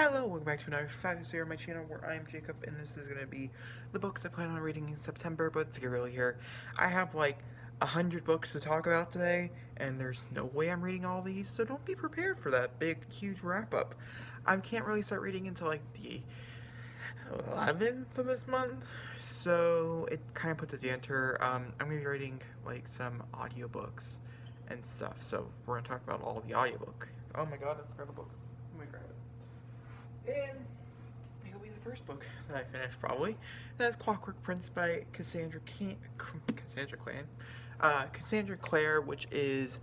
Hello, welcome back to another fabulous video on my channel where I'm Jacob, and this is going to be the books I plan on reading in September. But to get really here, I have like 100 books to talk about today, and there's no way I'm reading all these, so don't be prepared for that big, huge wrap-up. I can't really start reading until like the 11th of this month, so it kind of puts a damper. I'm going to be reading like some audiobooks and stuff, so we're going to talk about all the audiobook. Oh my god, I forgot the book. Let me grab it. And it'll be the first book that I finish, probably. And that's Clockwork Prince by Cassandra Clare, which is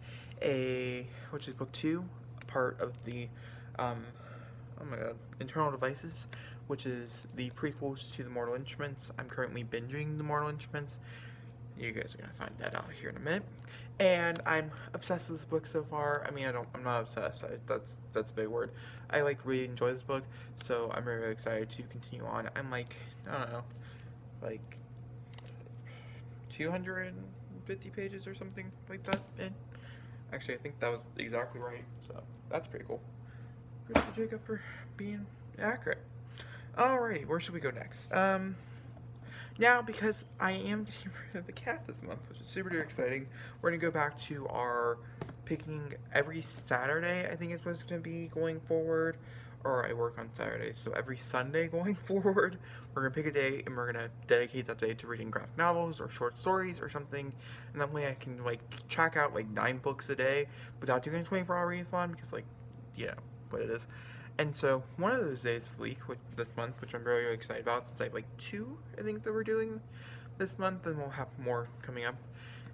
book 2, part of the, oh my god, Internal Devices, which is the prequels to the Mortal Instruments. I'm currently binging the Mortal Instruments. You guys are gonna find that out here in a minute. And I'm obsessed with this book so far. I mean, I'm not obsessed. That's a big word. I really enjoy this book, so I'm really excited to continue on. I'm like, I don't know, like 250 pages or something like that in. Actually, I think that was exactly right. So that's pretty cool. Good for Jacob for being accurate. Alrighty, where should we go next? Now, because I am getting rid of the cat this month, which is super duper exciting, we're going to go back to our picking every Saturday, I think is what's going to be going forward. Or I work on Saturdays, so every Sunday going forward, we're going to pick a day and we're going to dedicate that day to reading graphic novels or short stories or something. And that way I can, track out, 9 books a day without doing a 24-hour readathon because, you know, what it is. And so, one of those days this month, which I'm really, really excited about, since I have 2, I think, that we're doing this month, and we'll have more coming up.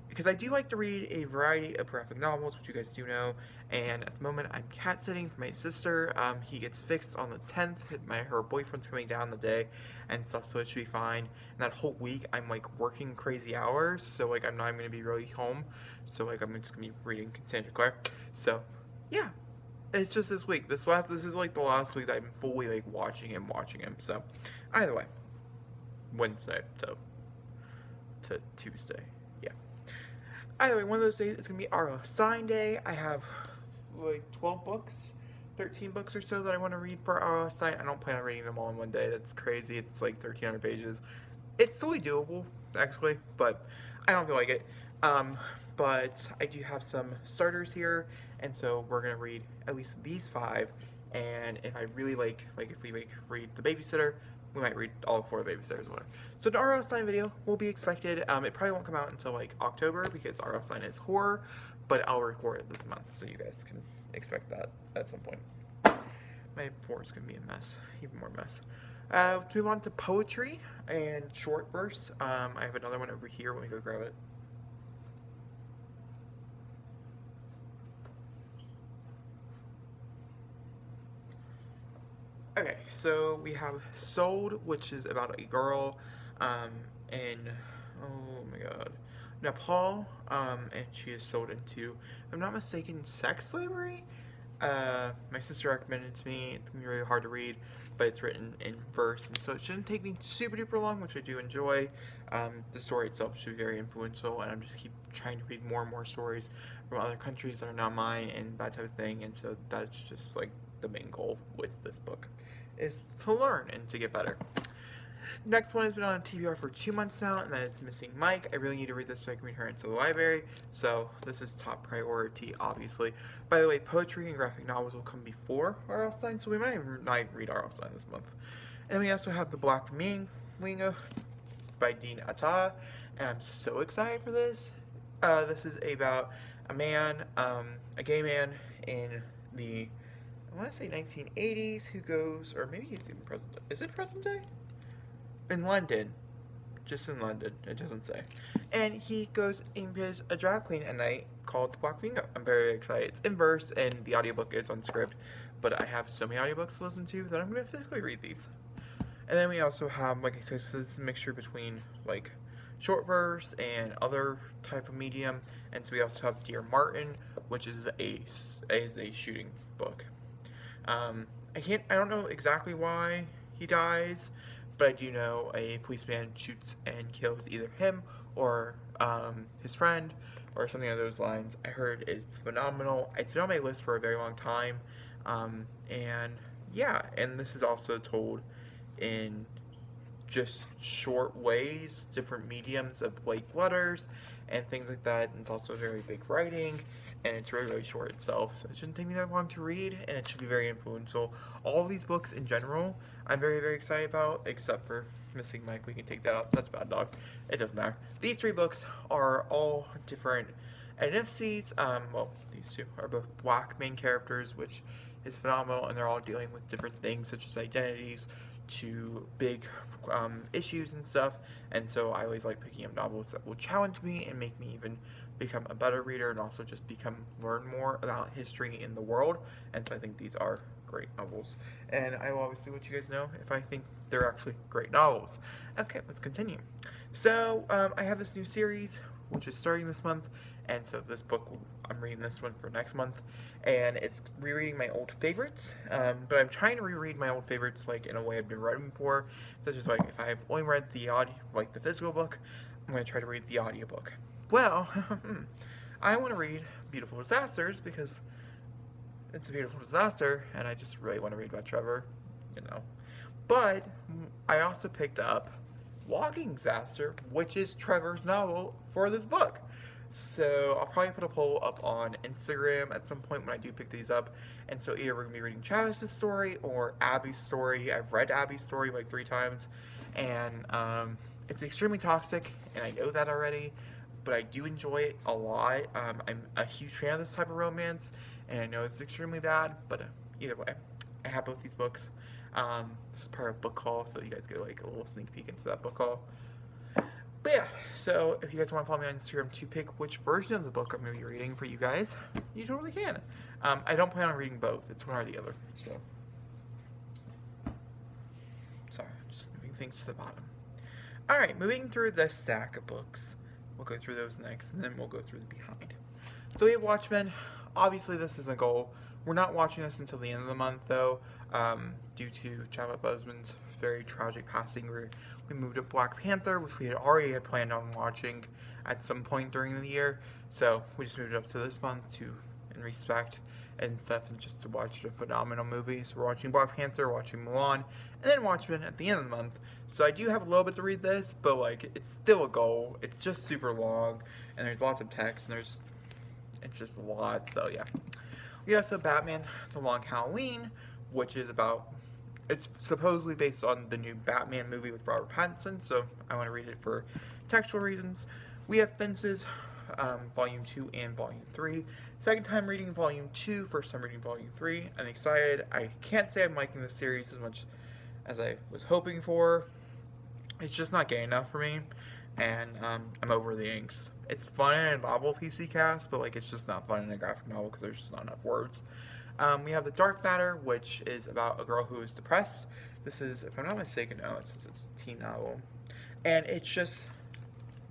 Because I do like to read a variety of graphic novels, which you guys do know, and at the moment I'm cat sitting for my sister. He gets fixed on the 10th, her boyfriend's coming down the day, and stuff, so it should be fine. And that whole week, I'm working crazy hours, so I'm not even going to be really home, so I'm just going to be reading Cassandra Clare. So, yeah. It's just this week. This is the last week that I'm fully watching him. So, either way, Wednesday to Tuesday. Yeah. Either way, one of those days it's gonna be our sign day. I have 12 books, 13 books or so that I want to read for our sign. I don't plan on reading them all in one day. That's crazy. It's 1,300 pages. It's totally doable, actually, but I don't feel like it. But I do have some starters here, and so we're gonna read at least these 5. And if I really if we read The Babysitter, we might read all 4 Babysitters or whatever. So the R.L. Stein video will be expected. It probably won't come out until October because R.L. Stein is horror, but I'll record it this month, so you guys can expect that at some point. My floor is gonna be a mess, even more mess. To move on to poetry and short verse, I have another one over here. Let me go grab it. Okay, so we have Sold, which is about a girl in, oh my god, Nepal, and she is sold into, if I'm not mistaken, sex slavery? My sister recommended it to me. It's going to be really hard to read, but it's written in verse, and so it shouldn't take me super duper long, which I do enjoy. The story itself should be very influential, and I'm just keep trying to read more and more stories from other countries that are not mine, and that type of thing, and so that's just the main goal with this book, is to learn and to get better. Next one has been on TBR for 2 months now, and that is Missing Mike. I really need to read this so I can return it to the library, so this is top priority, obviously. By the way, poetry and graphic novels will come before R.L. Stein, so we might read R.L. Stein this month. And we also have The Black Flamingo by Dean Atta, and I'm so excited for this. This is about a man, a gay man in the, I want to say 1980s, who goes, or maybe it's even present day. Is it present day? In London. Just in London, it doesn't say. And he goes and plays a drag queen at night called The Black Flamingo. I'm very excited. It's in verse, and the audiobook is on script, but I have so many audiobooks to listen to that I'm going to physically read these. And then we also have, like I said, so this is a mixture between, short verse and other type of medium. And so we also have Dear Martin, which is a shooting book. I don't know exactly why he dies, but I do know a policeman shoots and kills either him or his friend or something along those lines. I heard it's phenomenal. It's been on my list for a very long time, and yeah, and this is also told in just short ways, different mediums of like letters and things like that. And it's also very big writing, and it's really, really short itself, so it shouldn't take me that long to read, and it should be very influential. All of these books in general, I'm very, very excited about, except for Missing Mike. We can take that out. That's Bad Dog. It doesn't matter. These three books are all different NFCs. Well, these two are both black main characters, which is phenomenal, and they're all dealing with different things such as identities to big issues and stuff. And so I always like picking up novels that will challenge me and make me even become a better reader, and also just learn more about history in the world. And so I think these are great novels, and I will obviously let you guys know if I think they're actually great novels. Okay, let's continue. So I have this new series which is starting this month, and so this book, I'm reading this one for next month, and it's rereading my old favorites. But I'm trying to reread my old favorites like in a way I've never read them before, such as like if I've only read the audio, like the physical book, I'm going to try to read the audiobook. Well, I want to read Beautiful Disasters because it's a beautiful disaster, and I just really want to read about Trevor, you know. But I also picked up Walking Disaster, which is Trevor's novel for this book. So I'll probably put a poll up on Instagram at some point when I do pick these up. And so either we're going to be reading Travis's story or Abby's story. I've read Abby's story like 3 times, and it's extremely toxic, and I know that already, but I do enjoy it a lot. I'm a huge fan of this type of romance, and I know it's extremely bad, but either way, I have both these books. This is part of book haul, so you guys get like a little sneak peek into that book haul. But yeah, so if you guys want to follow me on Instagram to pick which version of the book I'm going to be reading for you guys, you totally can. I don't plan on reading both. It's one or the other. So, sorry, just moving things to the bottom. Alright, moving through the stack of books. We'll go through those next, and then we'll go through the behind. So we have Watchmen. Obviously, this is a goal. We're not watching this until the end of the month, though, due to Chadwick Boseman's very tragic passing. We moved to Black Panther, which we had already planned on watching at some point during the year. So we just moved it up to this month in respect and stuff, and just to watch a phenomenal movie. So we're watching Black Panther, watching Mulan, and then Watchmen at the end of the month. So I do have a little bit to read this, but like it's still a goal. It's just super long, and there's lots of text, and it's just a lot. So yeah. We also have Batman: The Long Halloween, which is it's supposedly based on the new Batman movie with Robert Pattinson, so I want to read it for textual reasons. We have Fences, Volume 2 and Volume 3. Second time reading Volume 2, first time reading Volume 3. I'm excited. I can't say I'm liking this series as much as I was hoping for. It's just not gay enough for me, and I'm over the inks. It's fun in a novel PC cast, but like it's just not fun in a graphic novel because there's just not enough words. We have The Dark Matter, which is about a girl who is depressed. This is, if I'm not mistaken, it's a teen novel, and it's just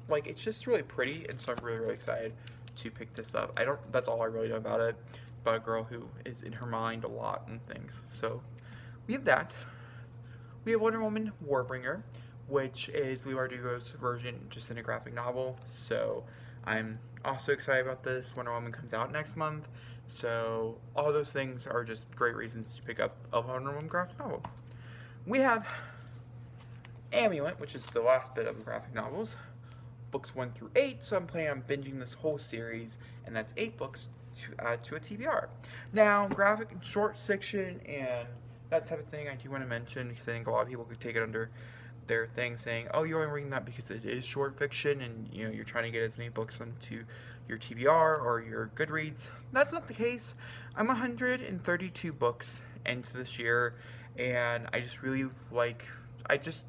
really pretty, and so I'm really, really excited to pick this up. That's all I really know about it. It's about a girl who is in her mind a lot and things. So we have that. We have Wonder Woman: Warbringer, which is Leigh Bardugo's version just in a graphic novel. So I'm also excited about this. Wonder Woman comes out next month. So all those things are just great reasons to pick up a Wonder Woman graphic novel. We have Amulet, which is the last bit of the graphic novels. Books 1 through 8, so I'm planning on binging this whole series, and that's 8 books to add to a TBR. Now, graphic and short fiction and that type of thing I do want to mention, because I think a lot of people could take it under their thing saying, oh, you're only reading that because it is short fiction, and you're trying to get as many books into your TBR or your Goodreads. That's not the case. I'm 132 books into this year, and I just really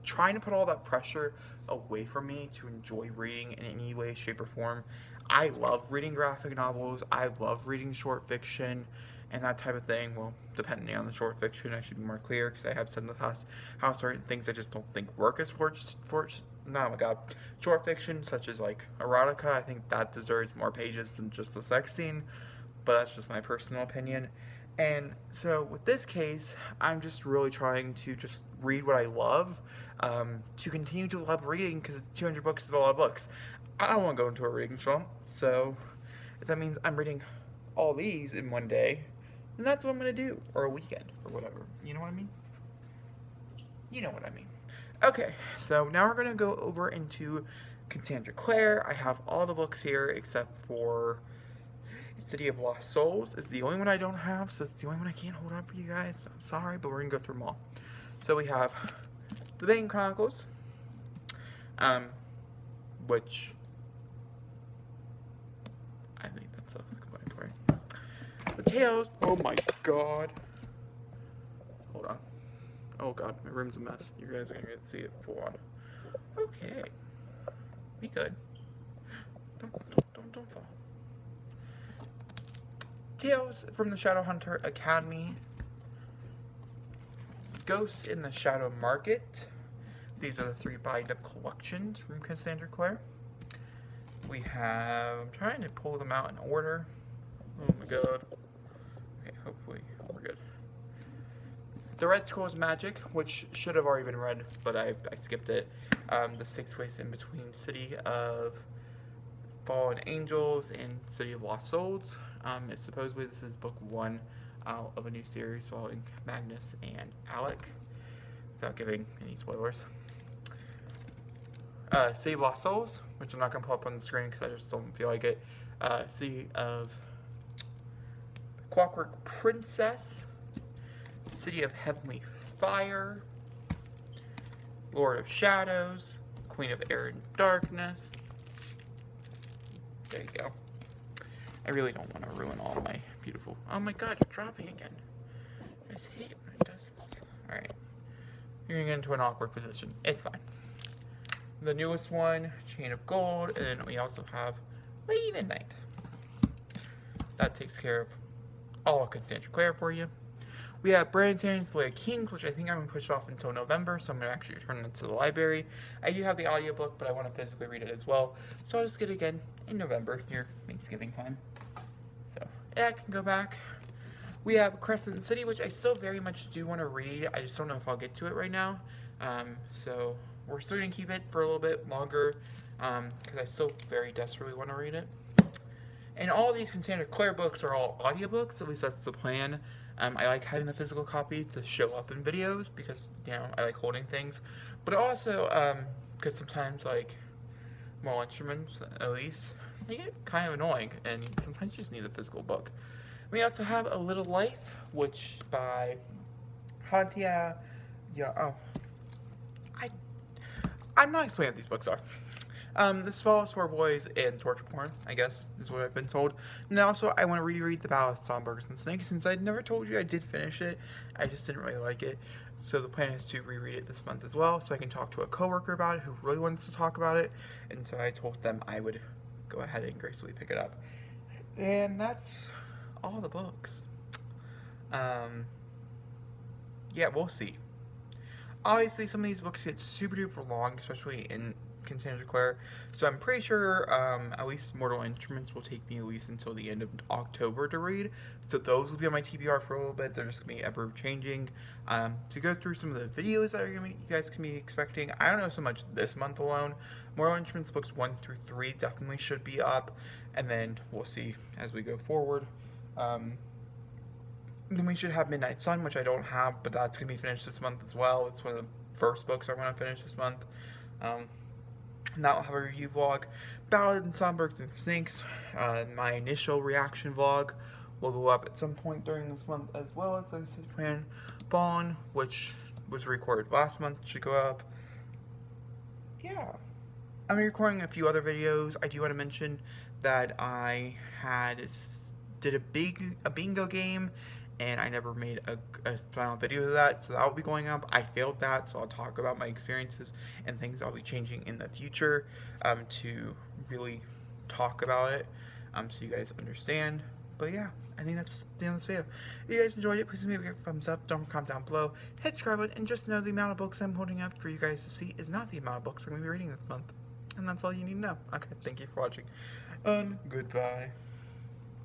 trying to put all that pressure away from me to enjoy reading in any way, shape, or form. I love reading graphic novels. I love reading short fiction and that type of thing. Well, depending on the short fiction, I should be more clear, because I have said in the past how certain things I just don't think work as short fiction, such as like erotica. I think that deserves more pages than just a sex scene, but that's just my personal opinion. And so with this case, I'm just really trying to just read what I love, to continue to love reading, because 200 books is a lot of books. I don't want to go into a reading slump, so if that means I'm reading all these in one day, then that's what I'm gonna do. Or a weekend, or whatever. You know what I mean? You know what I mean. Okay, so now we're gonna go over into Cassandra Clare. I have all the books here except for City of Lost Souls. It's the only one I don't have, so it's the only one I can't hold on for you guys. I'm sorry, but we're gonna go through them all. So we have The Bane Chronicles, which I think that's self-explanatory. The Tales. Oh my god. Hold on. Oh god, my room's a mess. You guys are gonna get to see it full on. Okay. Be good. Don't fall. Tales from the Shadowhunter Academy. Ghosts in the Shadow Market. These are the 3 bind-up collections from Cassandra Clare. We have, I'm trying to pull them out in order. Oh my god. Okay, hopefully we're good. The Red Scrolls Magic, which should have already been read, but I skipped it. This takes place in between City of Fallen Angels and City of Lost Souls. It's supposedly this is book 1 out of a new series following Magnus and Alec, without giving any spoilers. City of Lost Souls, which I'm not going to pull up on the screen because I just don't feel like it. City of Clockwork Princess, City of Heavenly Fire, Lord of Shadows, Queen of Air and Darkness. There you go. I really don't want to ruin all my beautiful... Oh my god, you're dropping again. I just hate it when it does this. Alright. You're going to get into an awkward position. It's fine. The newest one, Chain of Gold, and then we also have Lady Midnight. That takes care of all of Cassandra Clare for you. We have Brandon Sanders's Slay of Kings, which I think I'm going to push off until November, so I'm going to actually return it to the library. I do have the audiobook, but I want to physically read it as well, so I'll just get it again in November, near Thanksgiving time. So, yeah, I can go back. We have Crescent City, which I still very much do want to read. I just don't know if I'll get to it right now. So, we're still going to keep it for a little bit longer, because I still very desperately want to read it. And all these Cassandra Clare books are all audiobooks, at least that's the plan. I like having the physical copy to show up in videos because, you know, I like holding things. But also, because sometimes, like, small instruments, at least, they get kind of annoying, and sometimes you just need the physical book. We also have A Little Life, which by Hantia... Yeah, oh. I'm not explaining what these books are. This follows 4 boys and torture porn, I guess, is what I've been told. And also, I want to reread The Battle of Songbirds and Snakes, since I never told you I did finish it. I just didn't really like it. So the plan is to reread it this month as well, so I can talk to a coworker about it who really wants to talk about it. And so I told them I would go ahead and gracefully pick it up. And that's all the books. Yeah, we'll see. Obviously, some of these books get super duper long, especially in Cassandra Clare, so I'm pretty sure at least Mortal Instruments will take me at least until the end of October to read, so those will be on my TBR for a little bit. They're just going to be ever changing. To go through some of the videos that you guys can be expecting, I don't know so much this month alone. Mortal Instruments books 1 through 3 definitely should be up, and then we'll see as we go forward. Then we should have Midnight Sun, which I don't have, but that's going to be finished this month as well. It's one of the first books I want to finish this month. And that will have a review vlog. Battle of Songbirds and Snakes, my initial reaction vlog, will go up at some point during this month, as well as the Plan Fallen, which was recorded last month, should go up. Yeah. I'm recording a few other videos. I do want to mention that I did a bingo game, and I never made a final video of that, so that will be going up. I failed that, so I'll talk about my experiences and things I'll be changing in the future to really talk about it, so you guys understand. But yeah, I think that's the end of this video. If you guys enjoyed it, please leave a thumbs up, don't forget to comment down below, hit subscribe button, and just know the amount of books I'm holding up for you guys to see is not the amount of books I'm going to be reading this month. And that's all you need to know. Okay, thank you for watching, and goodbye.